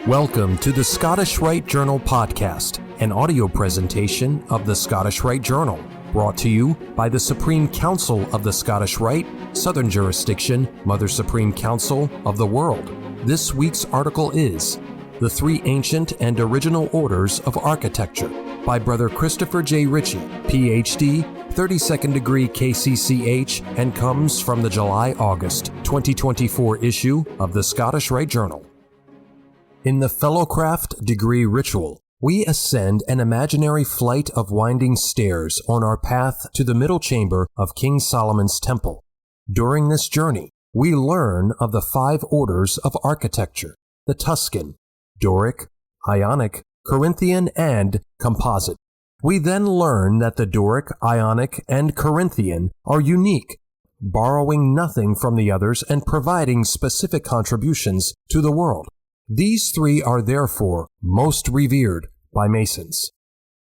Welcome to the Scottish Rite Journal podcast, an audio presentation of the Scottish Rite Journal, brought to you by the Supreme Council of the Scottish Rite, Southern Jurisdiction, Mother Supreme Council of the World. This week's article is The Three Ancient and Original Orders of Architecture by Brother Christopher J. Ritchie, Ph.D., 32nd degree KCCH, and comes from the July-August 2024 issue of the Scottish Rite Journal. In the fellowcraft degree ritual, we ascend an imaginary flight of winding stairs on our path to the middle chamber of King Solomon's temple. During this journey, we learn of the 5 orders of architecture: the Tuscan, Doric, Ionic, Corinthian, and composite. We then learn that the Doric, Ionic, and Corinthian are unique, borrowing nothing from the others and providing specific contributions to the world. These 3 are therefore most revered by Masons.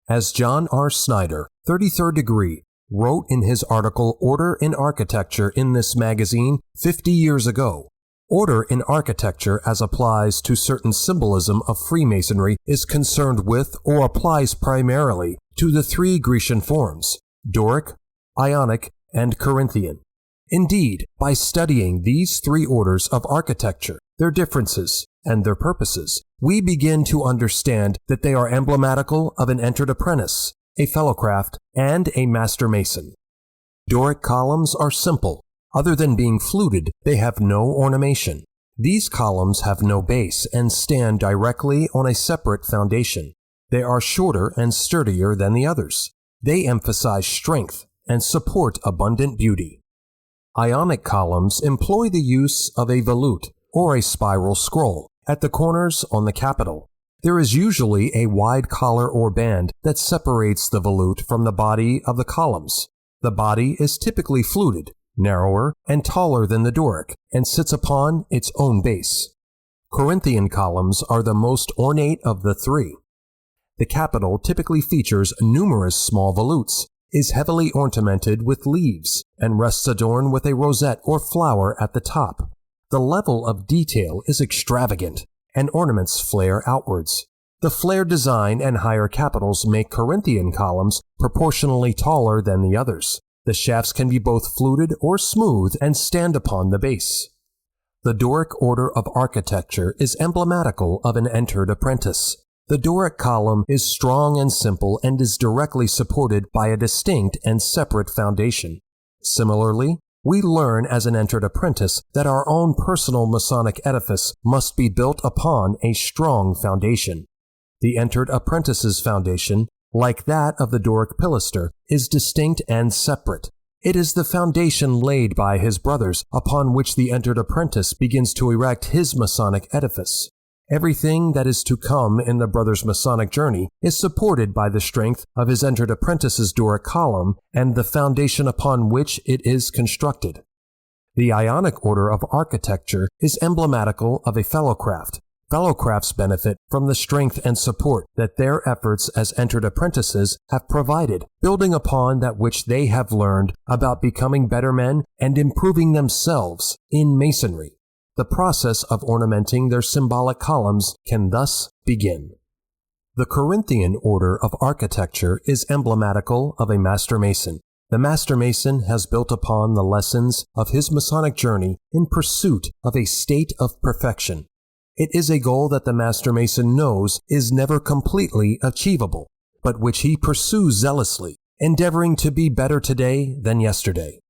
As John R. Snyder, 33rd degree, wrote in his article Order in Architecture in this magazine 50 years ago, order in architecture as applies to certain symbolism of Freemasonry is concerned with or applies primarily to the 3 Grecian forms, Doric, Ionic, and Corinthian. Indeed, by studying these 3 orders of architecture, their differences, and their purposes, we begin to understand that they are emblematical of an entered apprentice, a fellowcraft, and a master mason. Doric columns are simple. Other than being fluted, they have no ornamentation. These columns have no base and stand directly on a separate foundation. They are shorter and sturdier than the others. They emphasize strength and support abundant beauty. Ionic columns employ the use of a volute, or a spiral scroll, at the corners on the capital. There is usually a wide collar or band that separates the volute from the body of the columns. The body is typically fluted, narrower, and taller than the Doric, and sits upon its own base. Corinthian columns are the most ornate of the 3. The capital typically features numerous small volutes, is heavily ornamented with leaves, and rests adorned with a rosette or flower at the top. The level of detail is extravagant, and ornaments flare outwards. The flared design and higher capitals make Corinthian columns proportionally taller than the others. The shafts can be both fluted or smooth and stand upon the base. The Doric order of architecture is emblematical of an entered apprentice. The Doric column is strong and simple and is directly supported by a distinct and separate foundation. Similarly, we learn as an entered apprentice that our own personal Masonic edifice must be built upon a strong foundation. The entered apprentice's foundation, like that of the Doric pilaster, is distinct and separate. It is the foundation laid by his brothers upon which the entered apprentice begins to erect his Masonic edifice. Everything that is to come in the brother's Masonic journey is supported by the strength of his entered apprentice's Doric column and the foundation upon which it is constructed. The Ionic order of architecture is emblematical of a fellowcraft. Fellowcrafts benefit from the strength and support that their efforts as entered apprentices have provided, building upon that which they have learned about becoming better men and improving themselves in Masonry. The process of ornamenting their symbolic columns can thus begin. The Corinthian order of architecture is emblematical of a master mason. The master mason has built upon the lessons of his Masonic journey in pursuit of a state of perfection. It is a goal that the master mason knows is never completely achievable, but which he pursues zealously, endeavoring to be better today than yesterday.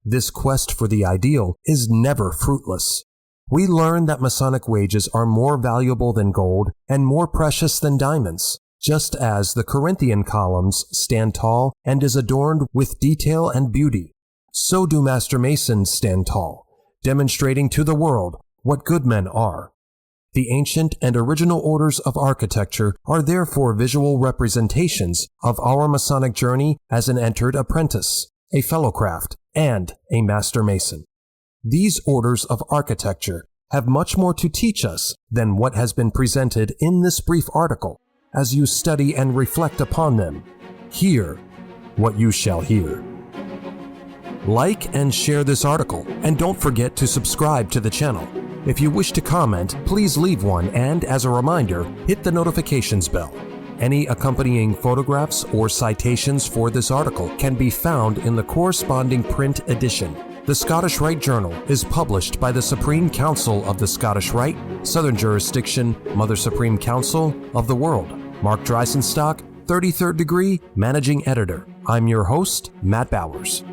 This quest for the ideal is never fruitless. We learn that Masonic wages are more valuable than gold and more precious than diamonds, just as the Corinthian columns stand tall and is adorned with detail and beauty. So do Master Masons stand tall, demonstrating to the world what good men are. The ancient and original orders of architecture are therefore visual representations of our Masonic journey as an entered apprentice, a fellowcraft, and a Master Mason. These orders of architecture have much more to teach us than what has been presented in this brief article. As you study and reflect upon them, hear what you shall hear. Like and share this article, and don't forget to subscribe to the channel. If you wish to comment, please leave one and, as a reminder, hit the notifications bell. Any accompanying photographs or citations for this article can be found in the corresponding print edition. The Scottish Rite Journal is published by the Supreme Council of the Scottish Rite, Southern Jurisdiction, Mother Supreme Council of the World. Mark Dreisenstock, 33rd Degree, Managing Editor. I'm your host, Matt Bowers.